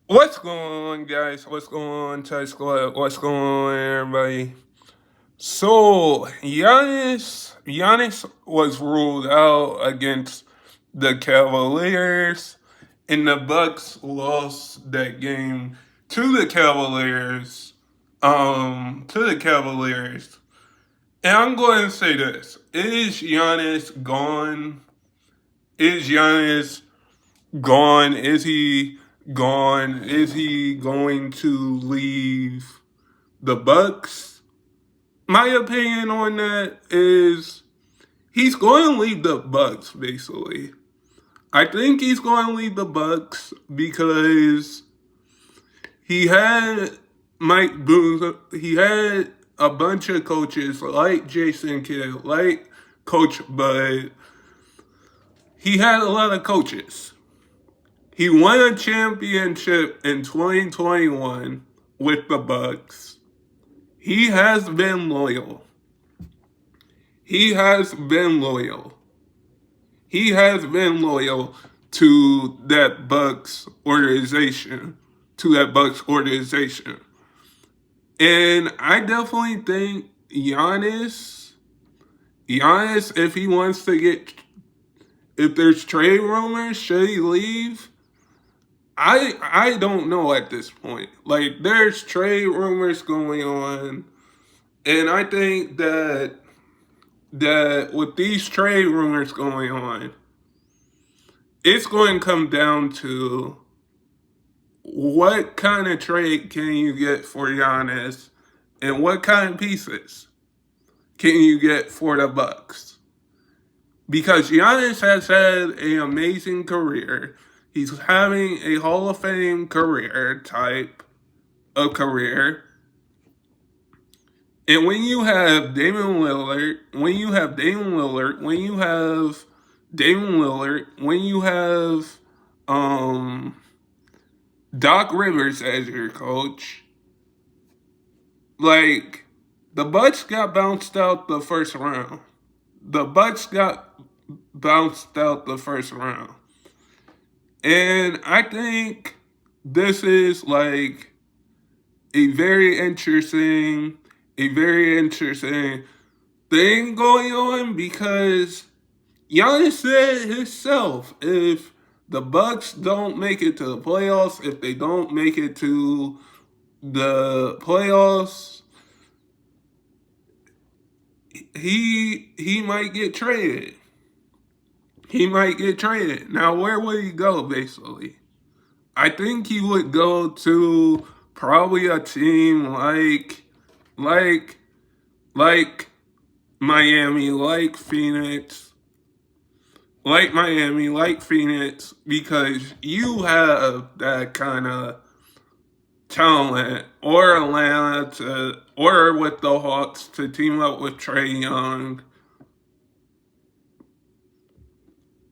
What's going on, guys? What's going on, Thai Squad? What's going on, everybody? So, Giannis was ruled out against the Cavaliers, and the Bucks lost that game to the Cavaliers. And I'm going to say this: Is Giannis gone? Is Giannis gone? Is he gone? Is he going to leave the Bucks? My opinion on that is he's going to leave the Bucks. Basically, I think he's going to leave the Bucks because he had Mike Boone. He had a bunch of coaches like Jason Kidd, like Coach Bud. He had a lot of coaches. He won a championship in 2021 with the Bucks. He has been loyal. He has been loyal. He has been loyal to that Bucks organization. To that Bucks organization. And I definitely think Giannis, if he wants to if there's trade rumors, should he leave? I don't know at this point. Like there's trade rumors going on, and I think that with these trade rumors going on, it's going to come down to what kind of trade can you get for Giannis, and what kind of pieces can you get for the Bucks? Because Giannis has had an amazing career. He's having a Hall of Fame career type of career. And when you have Damon Lillard, when you have Damon Lillard, when you have Damon Lillard, when you have Doc Rivers as your coach, like the Bucks got bounced out the first round. The Bucks got bounced out the first round. And I think this is like a very interesting, a very interesting thing going on because Giannis said himself, if the Bucks don't make it to the playoffs, if they don't make it to the playoffs, he might get traded. He might get traded. Now, where would he go, basically? I think he would go to probably a team like, like Miami, like Phoenix, because you have that kind of talent, or Atlanta or with the Hawks to team up with Trae Young.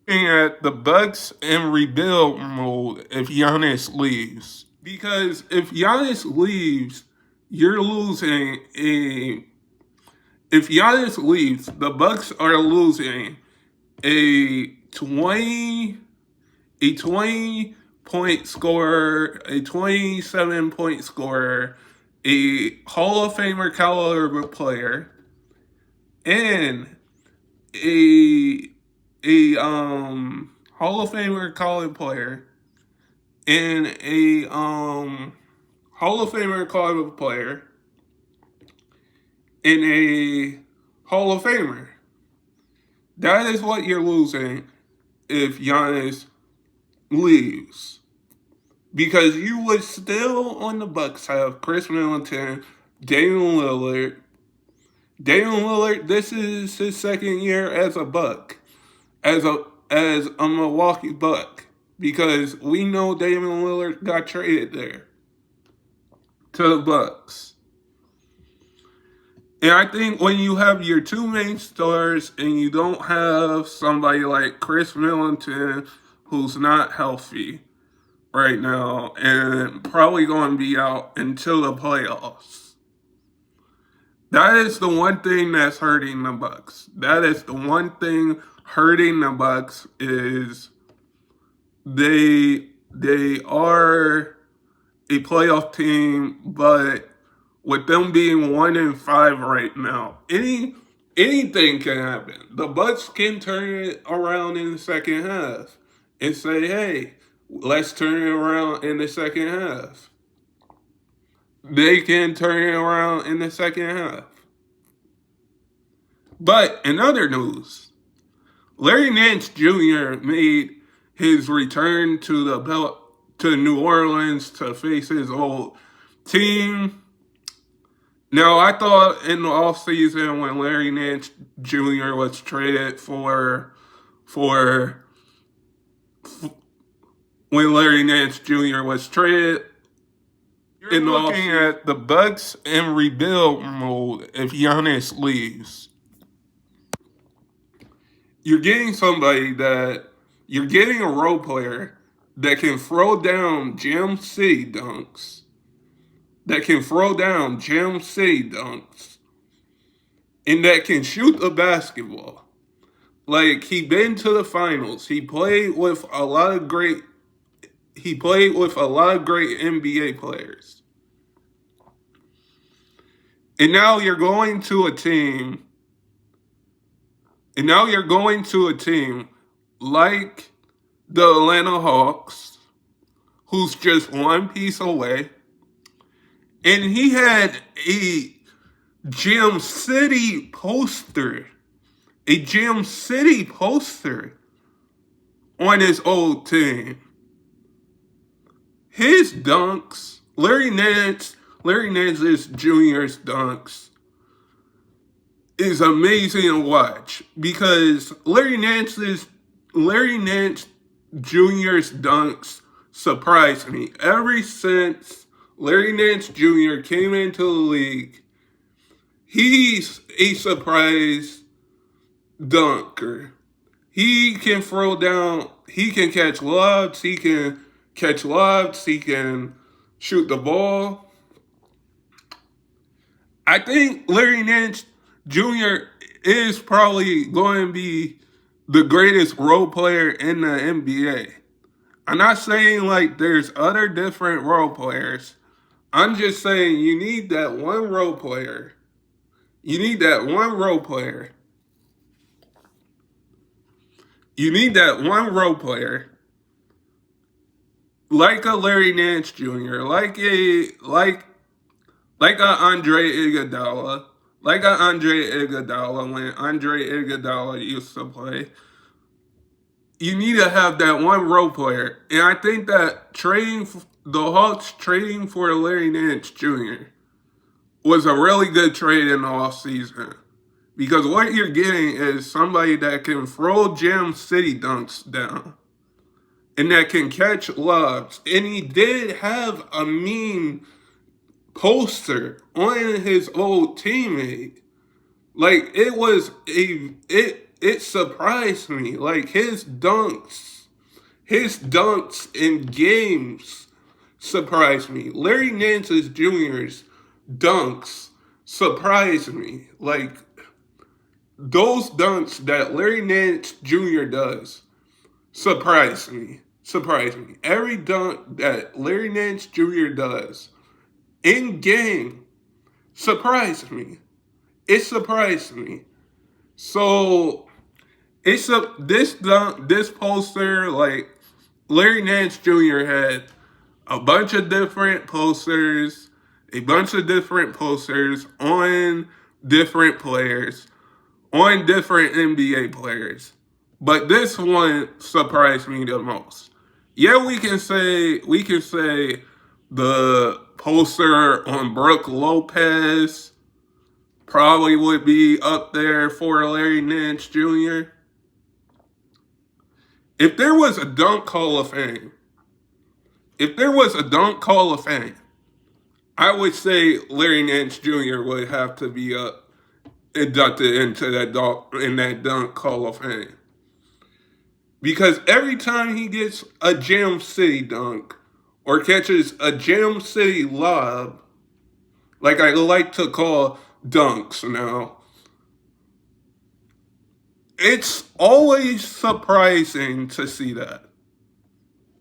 Looking at the Bucks in rebuild mode if Giannis leaves. Because if Giannis leaves, you're losing a. If Giannis leaves, the Bucks are losing a 20 a 20 point scorer, a 27-point scorer, a Hall of Famer caliber player, and a Hall of Famer college player, and a Hall of Famer college player, and a Hall of Famer. That is what you're losing if Giannis leaves. Because you would still on the Bucks have Chris Middleton, Damian Lillard. Damian Lillard, this is his second year as a Buck, as a Milwaukee Buck, because we know Damian Lillard got traded there to the Bucks. And I think when you have your two main stars and you don't have somebody like Chris Middleton who's not healthy right now and probably going to be out until the playoffs. That is the one thing that's hurting the Bucks. That is the one thing hurting the Bucks is they are a playoff team, but with them being 1-5 right now, anything can happen. The Bucks can turn it around in the second half and say, "Hey, let's turn it around in the second half." They can turn it around in the second half. But in other news, Larry Nance Jr. made his return to New Orleans to face his old team. Now, I thought in the offseason when Larry Nance Jr. was traded for when Larry Nance Jr. was traded, you're looking at the Bucks in rebuild mode if Giannis leaves. You're getting you're getting a role player that can throw down Gem City dunks, and that can shoot the basketball. Like, he been to the finals. He played with a lot of great NBA players. And now you're going to a team like the Atlanta Hawks, who's just one piece away. And he had a Gem City poster on his old team. His dunks, Larry Nance Jr.'s dunks is amazing to watch because Larry Nance Jr.'s dunks surprised me. Ever since Larry Nance Jr. came into the league, he's a surprise dunker. He can throw down, he can catch lobs, he can shoot the ball. I think Larry Nance Jr. is probably going to be the greatest role player in the NBA. I'm not saying like there's other different role players. I'm just saying you need that one role player. You need that one role player like a Larry Nance Jr., like a Andre Iguodala, when Andre Iguodala used to play. You need to have that one role player, and I think that the Hawks trading for Larry Nance Jr. was a really good trade in the offseason. Because what you're getting is somebody that can throw Gem City dunks down and that can catch lobs. And he did have a mean poster on his old teammate. Like, it surprised me. Like, his dunks in games surprised me. Larry Nance Jr.'s dunks surprised me. Like, those dunks that Larry Nance Jr. does surprise me. Every dunk that Larry Nance Jr. does in game surprised me. It surprised me. So this poster, like, Larry Nance Jr. had a bunch of different posters on different players, on different NBA players. But this one surprised me the most. Yeah, we can say the poster on Brooke Lopez probably would be up there for Larry Nance Jr. If there was a dunk Hall of Fame, I would say Larry Nance Jr. would have to be inducted into that dunk Hall of Fame. Because every time he gets a Gem City dunk or catches a Gem City lob, like I like to call dunks now, it's always surprising to see that.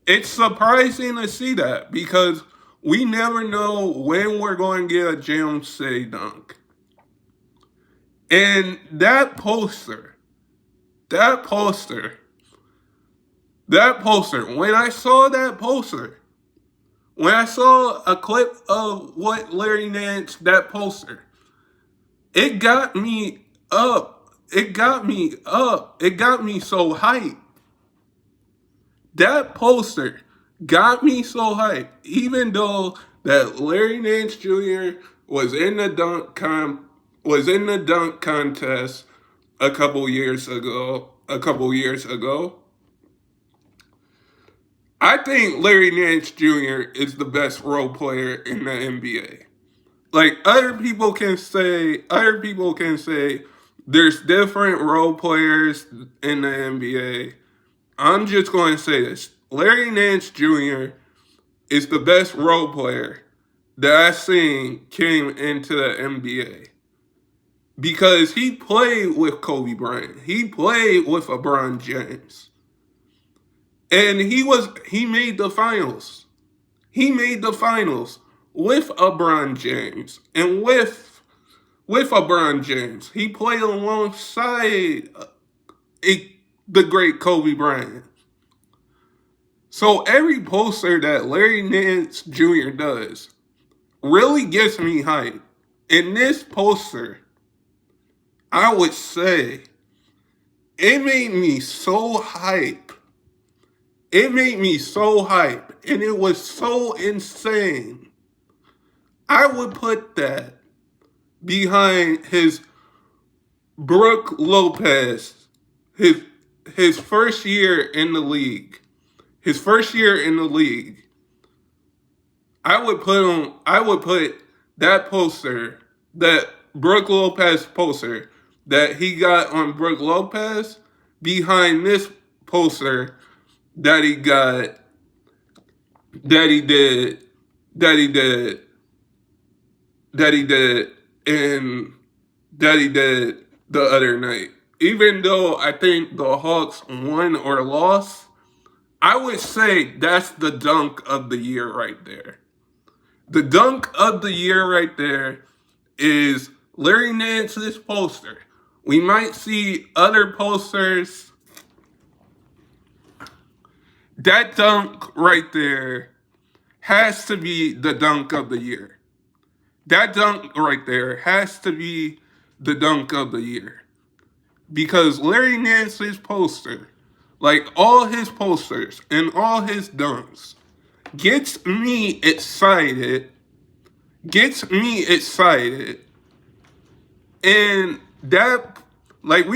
It's surprising to see that because We never know when we're going to get a Jam City dunk. And that poster, when I saw that poster, when I saw a clip of what Larry Nance, that poster, it got me up. It got me up. It got me so hyped. That poster got me so hyped. Even though that Larry Nance Jr. was in the dunk contest a couple years ago. I think Larry Nance Jr. is the best role player in the NBA. Like other people can say there's different role players in the NBA. I'm just going to say this. Larry Nance Jr. is the best role player that I've seen came into the NBA. Because he played with Kobe Bryant. He played with LeBron James. And he made the finals. He made the finals with LeBron James. And with LeBron James, he played alongside the great Kobe Bryant. So every poster that Larry Nance Jr. does really gets me hyped. In this poster, I would say it made me so hype. It made me so hype, and it was so insane. I would put that behind his Brook Lopez, his first year in the league. His first year in the league. I would put that poster, that Brook Lopez poster that he got on Brook Lopez behind this poster that he got, that he did, that he did, that he did, and that he did the other night. Even though I think the Hawks won or lost, I would say that's the dunk of the year right there. The dunk of the year right there is Larry Nance's poster. We might see other posters. That dunk right there has to be the dunk of the year. That dunk right there has to be the dunk of the year. Because Larry Nance's poster, like all his posters and all his dunks, gets me excited. And that, like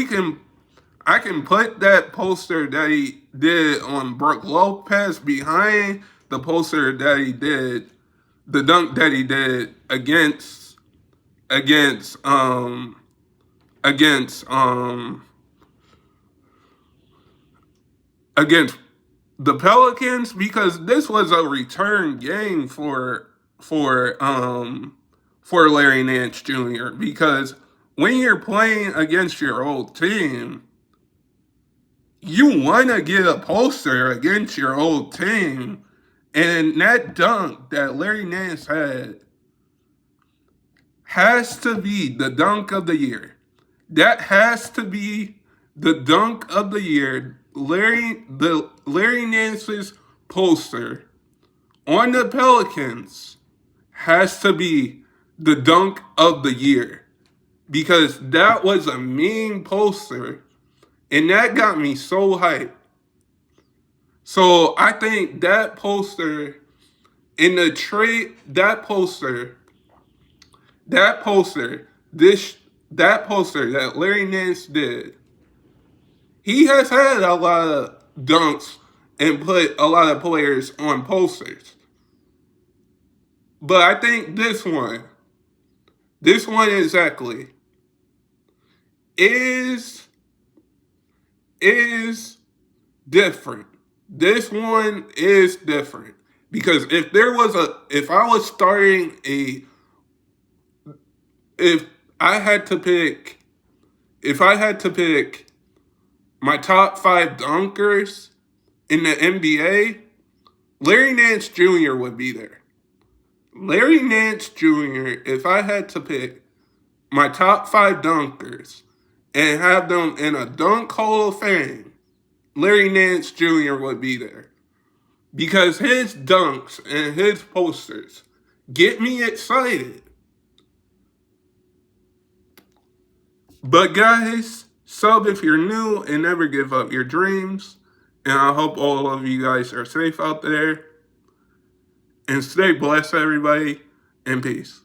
I can put that poster that he did on Brook Lopez behind the poster that he did, the dunk that he did against the Pelicans, because this was a return game for Larry Nance Jr. Because when you're playing against your old team, you want to get a poster against your old team. And that dunk that Larry Nance had has to be the dunk of the year. That has to be the dunk of the year. Larry Nance's poster on the Pelicans has to be the dunk of the year. Because that was a mean poster. And that got me so hyped. So I think that poster in the trade, that poster that Larry Nance did, he has had a lot of dunks and put a lot of players on posters. But I think this one exactly, is different. This one is different. Because if I had to pick my top 5 dunkers in the NBA, Larry Nance Jr. would be there. Larry Nance Jr., if I had to pick my top 5 dunkers and have them in a dunk hall of fame, Larry Nance Jr. would be there. Because his dunks and his posters get me excited. But guys, sub if you're new and never give up your dreams. And I hope all of you guys are safe out there. And stay blessed, everybody. And peace.